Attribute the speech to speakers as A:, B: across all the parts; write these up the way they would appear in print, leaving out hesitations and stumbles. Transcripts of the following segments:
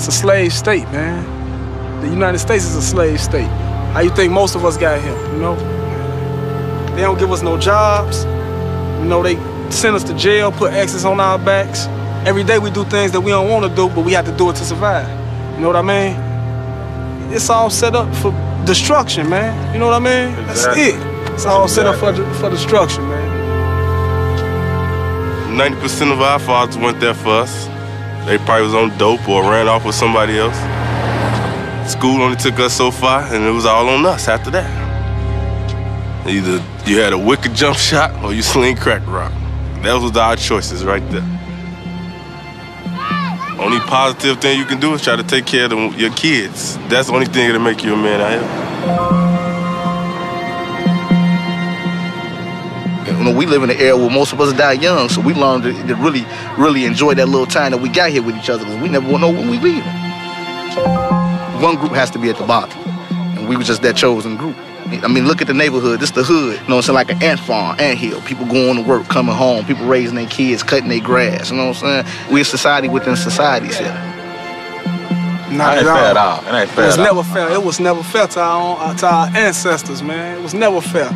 A: It's a slave state, man. The United States is a slave state. How you think most of us got here, you know? They don't give us no jobs. You know, they send us to jail, put X's on our backs. Every day we do things that we don't want to do, but we have to do it to survive. You know what I mean? It's all set up for destruction, man. You know what I mean? Exactly. That's it. It's all set up for destruction, man.
B: 90% of our fathers went there for us. They probably was on dope or ran off with somebody else. School only took us so far, and it was all on us after that. Either you had a wicked jump shot or you sling crack rock. That was our choices right there. Only positive thing you can do is try to take care of your kids. That's the only thing that'll make you a man out
C: here. You know, we live in an era where most of us die young, so we learned to really, really enjoy that little time that we got here with each other, because we never will know when we leave. One group has to be at the bottom, and we were just that chosen group. I mean, look at the neighborhood. This the hood. You know what I'm saying? Like an ant farm, ant hill. People going to work, coming home. People raising their kids, cutting their grass. You know what I'm saying? We're a society within societies here.
A: Not
D: it ain't fair at all. It ain't fair.
A: It was never fair. It was never fair to our ancestors, man. It was never fair.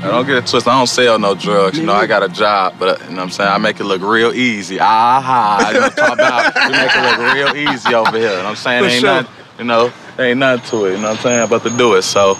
D: I don't get it twisted. I don't sell no drugs. You know, I got a job, but you know what I'm saying? I make it look real easy. Aha. You know what I'm talking about? We make it look real easy over here. You know what I'm saying? Ain't nothing, you know, there ain't nothing to it. You know what I'm saying? About to do it. So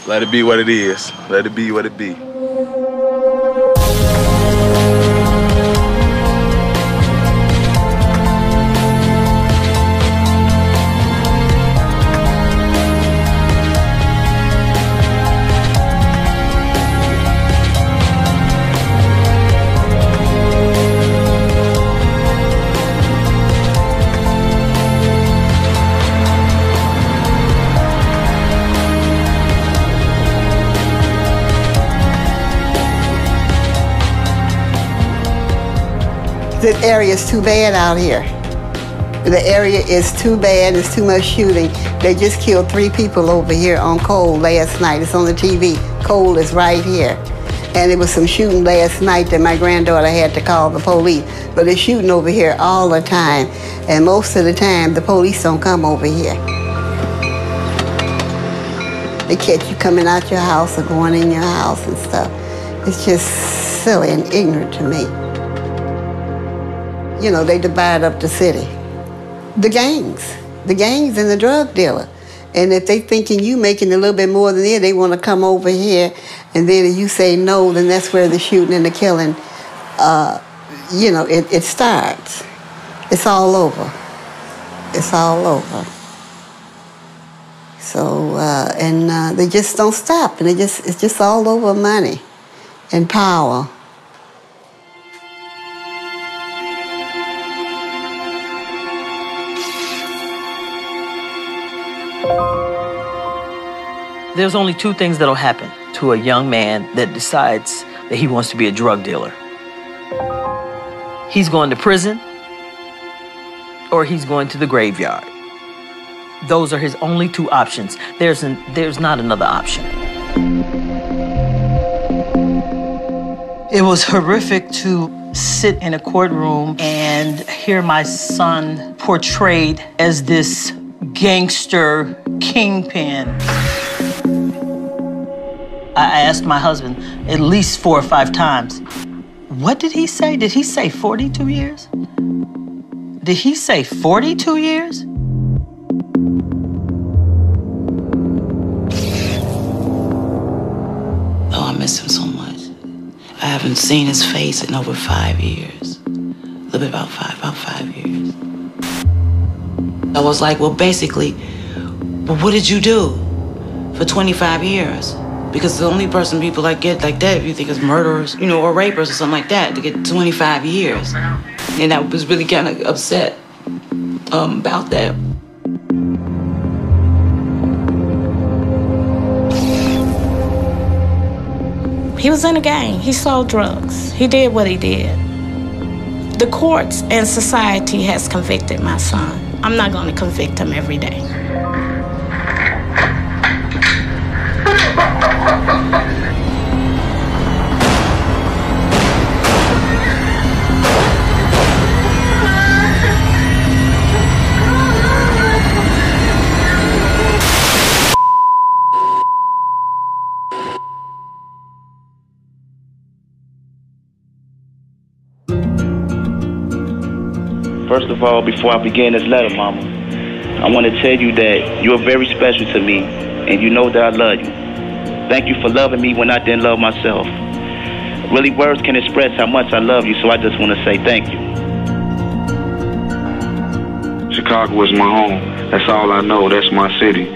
D: let it be what it is. Let it be what it be.
E: The area is too bad out here. The area is too bad. There's too much shooting. They just killed 3 people over here on Cole last night. It's on the TV. Cole is right here. And there was some shooting last night that my granddaughter had to call the police. But they're shooting over here all the time. And most of the time, the police don't come over here. They catch you coming out your house or going in your house and stuff. It's just silly and ignorant to me. You know, they divide up the city. The gangs and the drug dealer. And if they thinking you making a little bit more than they want to come over here, and then if you say no, then that's where the shooting and the killing, you know, it starts. It's all over. It's all over. So, and they just don't stop, and it's just all over money and power.
F: There's only 2 things that'll happen to a young man that decides that he wants to be a drug dealer. He's going to prison, or he's going to the graveyard. Those are his only 2 options. There's not another option. It was horrific to sit in a courtroom and hear my son portrayed as this gangster kingpin. I asked my husband at least 4 or 5 times, what did he say? Did he say 42 years? Did he say 42 years?
G: Oh, I miss him so much. I haven't seen his face in over 5 years. A little bit about 5 years. I was like, well, basically, well, what did you do for 25 years? Because the only person people get like that, if you think is murderers, you know, or rapers or something like that, to get 25 years. And I was really kind of upset about that.
H: He was in a gang. He sold drugs. He did what he did. The courts and society has convicted my son. I'm not going to convict him every day.
I: First of all, before I begin this letter, Mama, I want to tell you that you're very special to me, and you know that I love you. Thank you for loving me when I didn't love myself. Really, words can express how much I love you, so I just want to say thank you.
J: Chicago is my home. That's all I know. That's my city.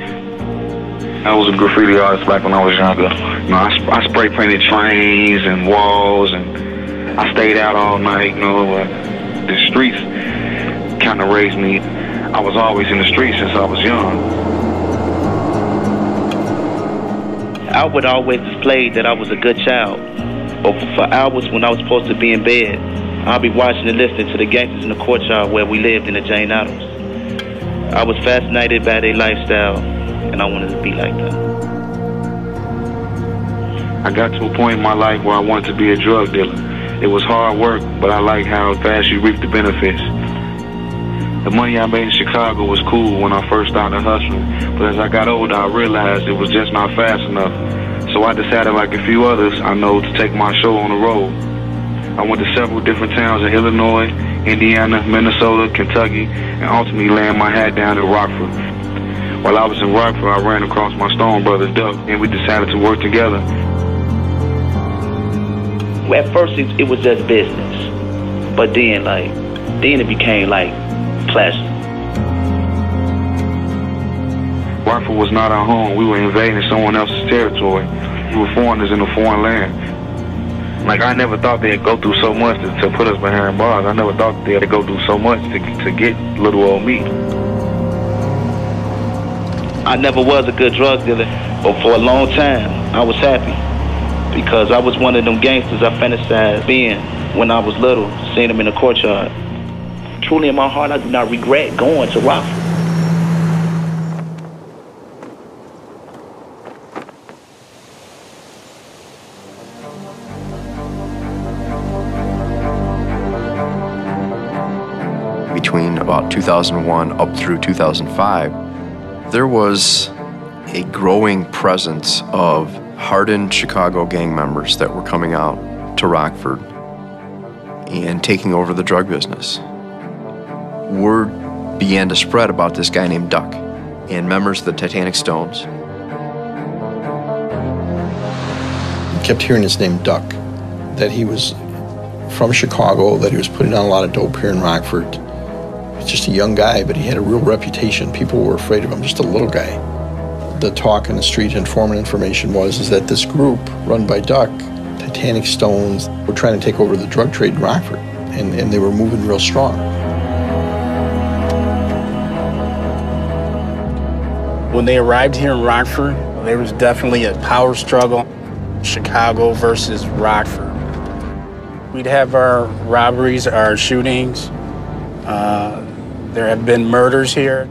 J: I was a graffiti artist back when I was younger. You know, I spray painted trains and walls, and I stayed out all night. You know, but the streets kind of raised me. I was always in the streets since I was young.
I: I would always display that I was a good child. But for hours when I was supposed to be in bed, I'd be watching and listening to the gangsters in the courtyard where we lived in the Jane Addams. I was fascinated by their lifestyle, and I wanted to be like them.
J: I got to a point in my life where I wanted to be a drug dealer. It was hard work, but I like how fast you reap the benefits. The money I made in Chicago was cool when I first started hustling, but as I got older, I realized it was just not fast enough. So I decided, like a few others I know, to take my show on the road. I went to several different towns in Illinois, Indiana, Minnesota, Kentucky, and ultimately landed my hat down in Rockford. While I was in Rockford, I ran across my Stone brother, Duck, and we decided to work together.
I: At first, it was just business, but then it became like pleasure.
J: Rockford was not our home. We were invading someone else's territory. We were foreigners in a foreign land. Like, I never thought they'd go through so much to put us behind bars. I never thought they'd go through so much to get little old me.
I: I never was a good drug dealer, but for a long time, I was happy. Because I was one of them gangsters I fantasized being when I was little, seeing them in the courtyard. Truly in my heart, I do not regret going to Rockford.
K: Between about 2001 up through 2005, there was a growing presence of hardened Chicago gang members that were coming out to Rockford and taking over the drug business. Word began to spread about this guy named Duck and members of the Titanic Stones.
L: I kept hearing his name Duck, that he was from Chicago, that he was putting on a lot of dope here in Rockford. He was just a young guy, but he had a real reputation. People were afraid of him, just a little guy. The talk in the street, informant information is that this group run by Duck, Titanic Stones, were trying to take over the drug trade in Rockford, and they were moving real strong.
M: When they arrived here in Rockford, there was definitely a power struggle, Chicago versus Rockford. We'd have our robberies, our shootings. There have been murders here.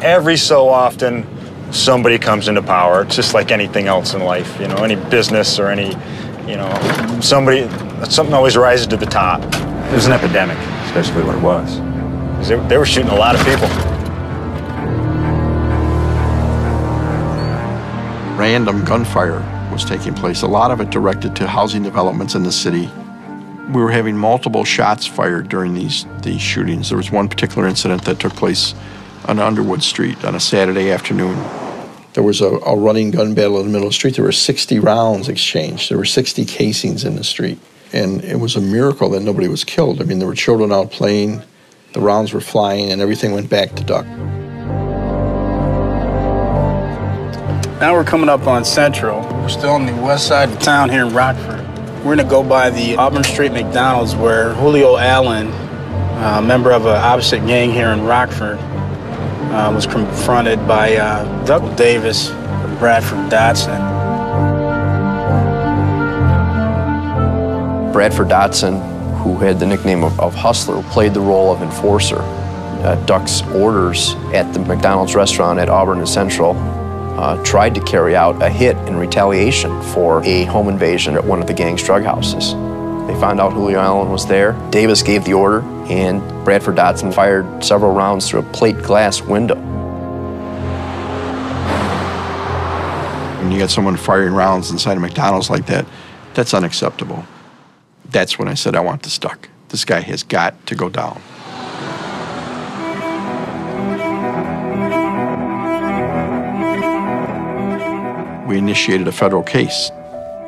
N: Every so often, somebody comes into power. It's just like anything else in life, you know, any business or any, you know, something always rises to the top. It was an epidemic, that's basically what it was. They were shooting a lot of people.
L: Random gunfire was taking place, a lot of it directed to housing developments in the city. We were having multiple shots fired during these shootings. There was one particular incident that took place on Underwood Street on a Saturday afternoon. There was a running gun battle in the middle of the street. There were 60 rounds exchanged. There were 60 casings in the street. And it was a miracle that nobody was killed. I mean, there were children out playing, the rounds were flying, and everything went back to Duck.
M: Now we're coming up on Central. We're still on the west side of town here in Rockford. We're gonna go by the Auburn Street McDonald's where Julio Allen, a member of an opposite gang here in Rockford, was confronted by Duck Davis and Bradford Dotson.
K: Bradford Dotson, who had the nickname of Hustler, played the role of enforcer. Duck's orders at the McDonald's restaurant at Auburn and Central tried to carry out a hit in retaliation for a home invasion at one of the gang's drug houses. They found out Julio Allen was there. Davis gave the order, and Bradford Dotson fired several rounds through a plate glass window.
L: When you got someone firing rounds inside a McDonald's like that, that's unacceptable. That's when I said, I want this Duck. This guy has got to go down. We initiated a federal case.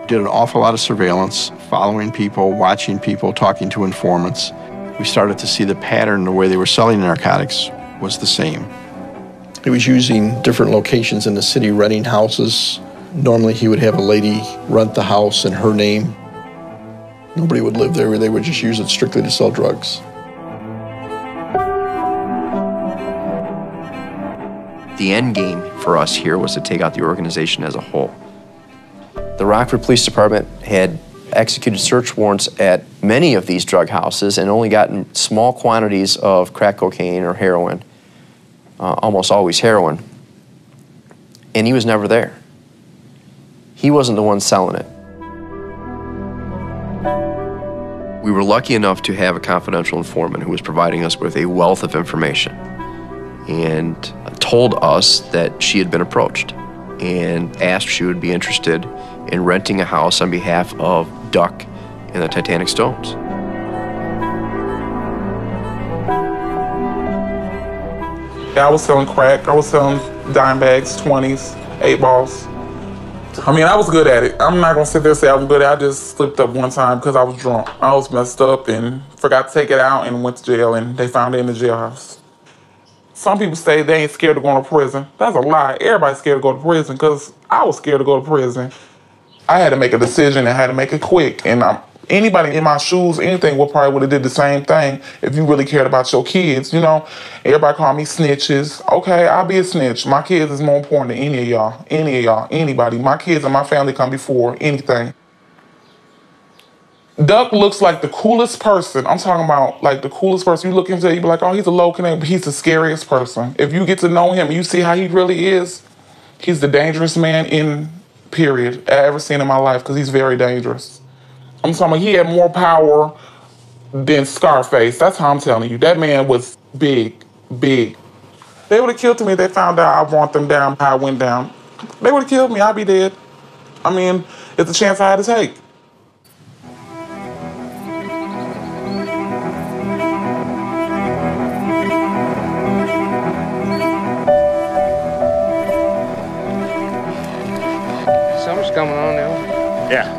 L: Did an awful lot of surveillance, following people, watching people, talking to informants. We started to see the pattern, the way they were selling narcotics was the same. He was using different locations in the city, renting houses. Normally he would have a lady rent the house in her name. Nobody would live there. They would just use it strictly to sell drugs.
K: The end game for us here was to take out the organization as a whole. The Rockford Police Department had executed search warrants at many of these drug houses and only gotten small quantities of crack cocaine or heroin, almost always heroin, and he was never there. He wasn't the one selling it. We were lucky enough to have a confidential informant who was providing us with a wealth of information and told us that she had been approached and asked if she would be interested in renting a house on behalf of Duck and the Titanic Stones.
O: Yeah, I was selling crack. I was selling dime bags, 20s, 8 balls. I mean, I was good at it. I'm not gonna sit there and say I was good at it. I just slipped up one time because I was drunk. I was messed up and forgot to take it out and went to jail, and they found it in the jailhouse. Some people say they ain't scared of going to prison. That's a lie. Everybody's scared to go to prison because I was scared to go to prison. I had to make a decision and had to make it quick. And anybody in my shoes, anything, probably would have did the same thing if you really cared about your kids, you know? Everybody call me snitches. Okay, I'll be a snitch. My kids is more important than any of y'all, anybody. My kids and my family come before anything. Duck looks like the coolest person. I'm talking about like the coolest person. You look into it, you be like, oh, he's a low Canadian, but he's the scariest person. If you get to know him and you see how he really is, he's the dangerous man in period I ever seen in my life because he's very dangerous. I'm talking about he had more power than Scarface. That's how I'm telling you. That man was big, big. They would have killed me if they found out I want them down, how I went down. They would have killed me. I'd be dead. I mean, it's a chance I had to take.
P: Summer's coming on now.
N: Yeah.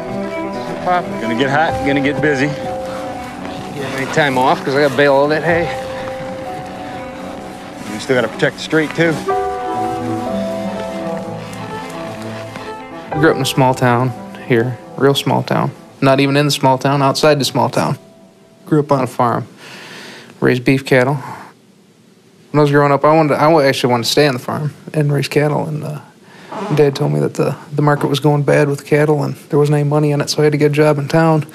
P: Popping.
N: Gonna get hot, gonna get busy.
P: You have any time off? Because I got to bale all that hay.
N: You still gotta protect the street, too.
P: I grew up in a small town here, real small town. Not even in the small town, outside the small town. Grew up on a farm, raised beef cattle. When I was growing up, I actually wanted to stay on the farm and raise cattle, and Dad told me that the market was going bad with cattle and there wasn't any money in it, so I had to get a job in town.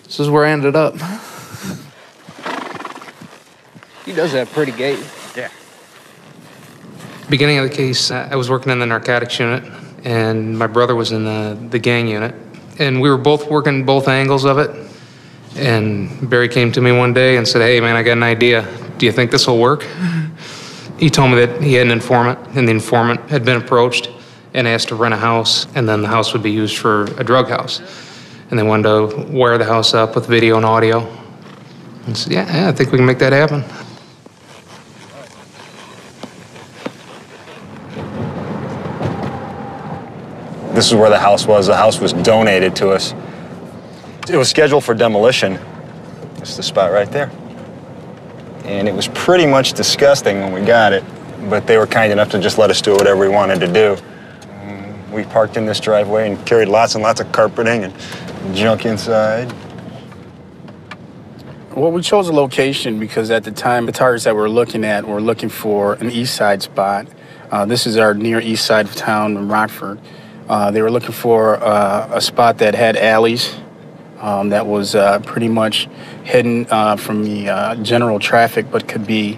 P: This is where I ended up. He does have a pretty gait.
N: Yeah.
P: Beginning of the case, I was working in the narcotics unit, and my brother was in the gang unit. And we were both working both angles of it. And Barry came to me one day and said, hey, man, I got an idea. Do you think this will work? He told me that he had an informant, and the informant had been approached and asked to rent a house, and then the house would be used for a drug house. And they wanted to wire the house up with video and audio. And said, yeah, I think we can make that happen.
N: This is where the house was. The house was donated to us. It was scheduled for demolition. It's the spot right there. And it was pretty much disgusting when we got it, but they were kind enough to just let us do whatever we wanted to do. We parked in this driveway and carried lots and lots of carpeting and junk inside.
M: Well, we chose a location because at the time, the targets that we're looking at were looking for an east side spot. This is our near east side of town in Rockford. They were looking for a spot that had alleys, that was pretty much hidden from the general traffic, but could be